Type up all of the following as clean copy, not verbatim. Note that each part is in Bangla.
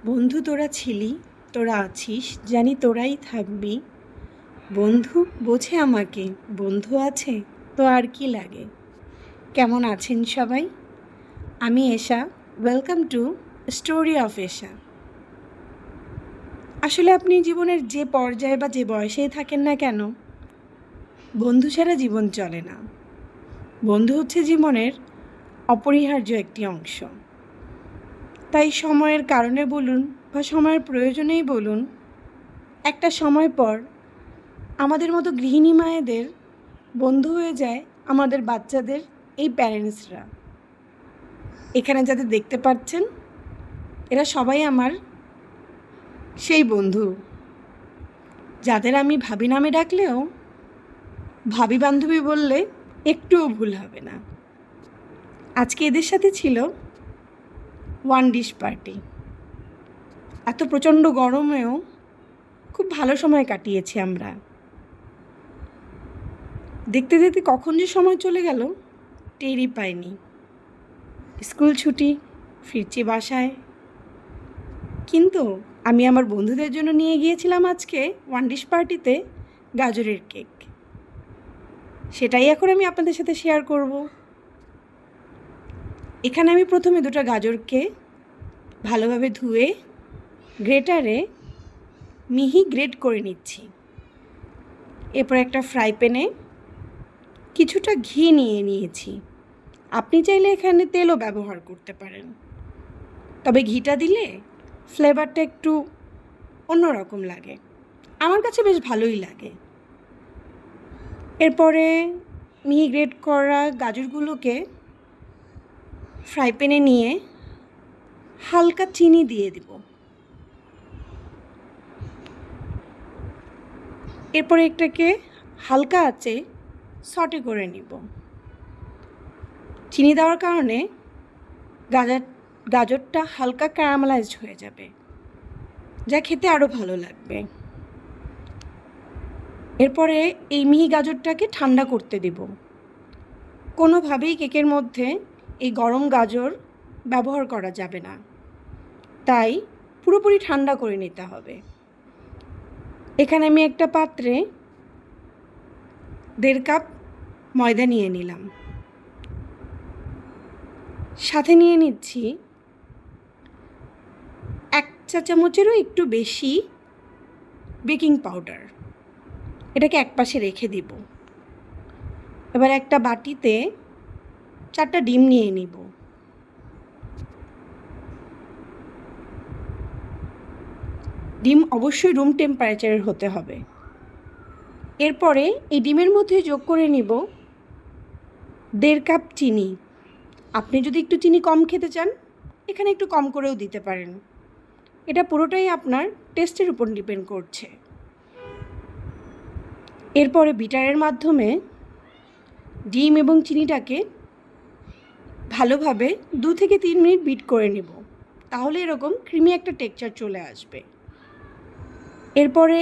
বন্ধু তোরা ছিলি, তোরা আছিস, জানি তোরাই থাকবি। বন্ধু বোঝে আমাকে, বন্ধু আছে তো আর কি লাগে। কেমন আছেন সবাই? আমি এশা। ওয়েলকাম টু স্টোরি অফ এশা। আসলে আপনি জীবনের যে পর্যায়ে বা যে বয়সেই থাকেন না কেন, বন্ধু ছাড়া জীবন চলে না। বন্ধু হচ্ছে জীবনের অপরিহার্য একটি অংশ। তাই সময়ের কারণে বলুন বা সময়ের প্রয়োজনেই বলুন, একটা সময় পর আমাদের মতো গৃহিণী মায়েদের বন্ধু হয়ে যায় আমাদের বাচ্চাদের এই প্যারেন্টসরা। এখানে যাদের দেখতে পাচ্ছেন, এরা সবাই আমার সেই বন্ধু, যাদের আমি ভাবি নামে ডাকলেও ভাবি বান্ধবী বললে একটুও ভুল হবে না। আজকে এদের সাথে ছিল ওয়ান ডিশ পার্টি। এত প্রচণ্ড গরমেও খুব ভালো সময় কাটিয়েছি আমরা। দেখতে দেখতে কখন যে সময় চলে গেল টেরই পাইনি। স্কুল ছুটি, ফিরছি বাসায়। কিন্তু আমি আমার বন্ধুদের জন্য নিয়ে গিয়েছিলাম আজকে ওয়ান ডিশ পার্টিতে গাজরের কেক। সেটাই এখন আমি আপনাদের সাথে শেয়ার করব। এখানে আমি প্রথমে দুটো গাজরকে ভালোভাবে ধুয়ে গ্রেটারে মিহি গ্রেট করে নিচ্ছি। এরপর একটা ফ্রাই প্যানে কিছুটা ঘি নিয়ে নিয়েছি। আপনি চাইলে এখানে তেলও ব্যবহার করতে পারেন, তবে ঘিটা দিলে ফ্লেভারটা একটু অন্যরকম লাগে। আমার কাছে বেশ ভালোই লাগে। এরপরে মিহি গ্রেট করা গাজরগুলোকে ফ্রাই প্যানে নিয়ে হালকা চিনি দিয়ে দিব। এরপরে এটাকে হালকা আঁচে সটে করে নিব। চিনি দেওয়ার কারণে গাজরটা হালকা ক্যারামেলাইজড হয়ে যাবে, যা খেতে আরও ভালো লাগবে। এরপরে এই মিহি গাজরটাকে ঠান্ডা করতে দেব। কোনোভাবেই কেকের মধ্যে এই গরম গাজর ব্যবহার করা যাবে না, তাই পুরোপুরি ঠান্ডা করে নিতে হবে। এখানে আমি একটা পাত্রে 1.5 কাপ ময়দা নিয়ে নিলাম। সাথে নিয়ে নিচ্ছি 1 চা চামচেরও একটু বেশি বেকিং পাউডার। এটাকে একপাশে রেখে দিব। এবার একটা বাটিতে 4টা ডিম নিয়ে নিব। ডিম অবশ্যই রুম টেম্পারেচারের হতে হবে। এরপরে এই ডিমের মধ্যে যোগ করে নিব 1.5 কাপ চিনি। আপনি যদি একটু চিনি কম খেতে চান, এখানে একটু কম করেও দিতে পারেন। এটা পুরোটাই আপনার টেস্টের উপর ডিপেন্ড করছে। এরপরে বিটারের মাধ্যমে ডিম এবং চিনিটাকে ভালোভাবে 2 থেকে 3 মিনিট বিট করে নেব, তাহলে এরকম ক্রিমি একটা টেক্সচার চলে আসবে। এরপরে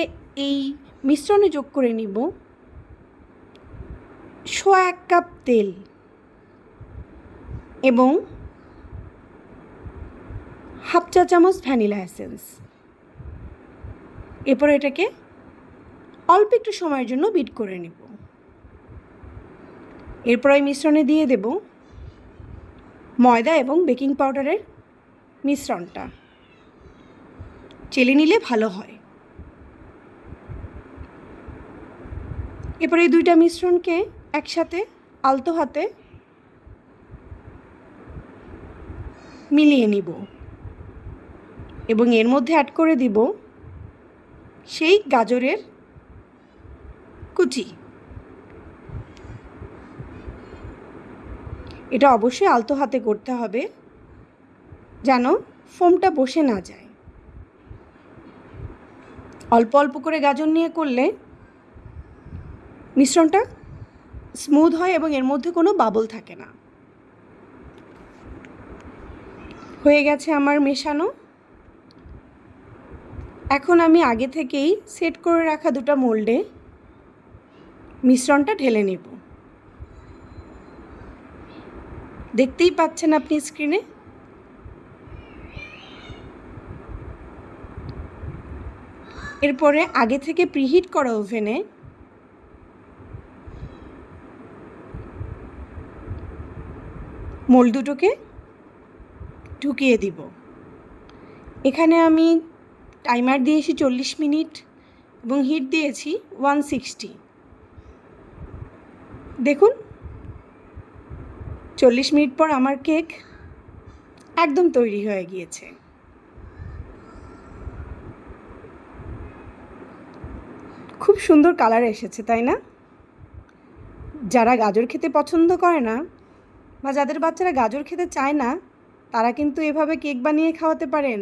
এই মিশ্রণে যোগ করে নিব 1 কাপ তেল এবং 1/2 চা চামচ ভ্যানিলা এসেন্স। এরপর এটাকে অল্প একটু সময়ের জন্য বিট করে নেব। এরপর এই মিশ্রণে দিয়ে দেব ময়দা এবং বেকিং পাউডারের মিশ্রণটা। চেলে নিলে ভালো হয়। এরপর এই দুইটা মিশ্রণকে একসাথে আলতো হাতে মিলিয়ে নিব এবং এর মধ্যে অ্যাড করে দিব সেই গাজরের কুচি। এটা অবশ্যই আলতো হাতে করতে হবে, যেন ফোমটা বসে না যায়। অল্প অল্প করে গাজর নিয়ে করলে মিশ্রণটা স্মুথ হয় এবং এর মধ্যে কোনো বাবল থাকে না। হয়ে গেছে আমার মেশানো। এখন আমি আগে থেকেই সেট করে রাখা 2টা মোল্ডে মিশ্রণটা ঢেলে নেব। দেখতেই পাচ্ছেন আপনি স্ক্রিনে। এরপরে আগে থেকে প্রিহিট করা ওভেনে মোল্ড দুটোকে ঢুকিয়ে দিব। এখানে আমি টাইমার দিয়েছি 40 মিনিট এবং হিট দিয়েছি 160। দেখুন 40 মিনিট পর আমার কেক একদম তৈরি হয়ে গিয়েছে। খুব সুন্দর কালার এসেছে, তাই না? যারা গাজর খেতে পছন্দ করে না বা যাদের বাচ্চারা গাজর খেতে চায় না, তারা কিন্তু এভাবে কেক বানিয়ে খাওয়াতে পারেন।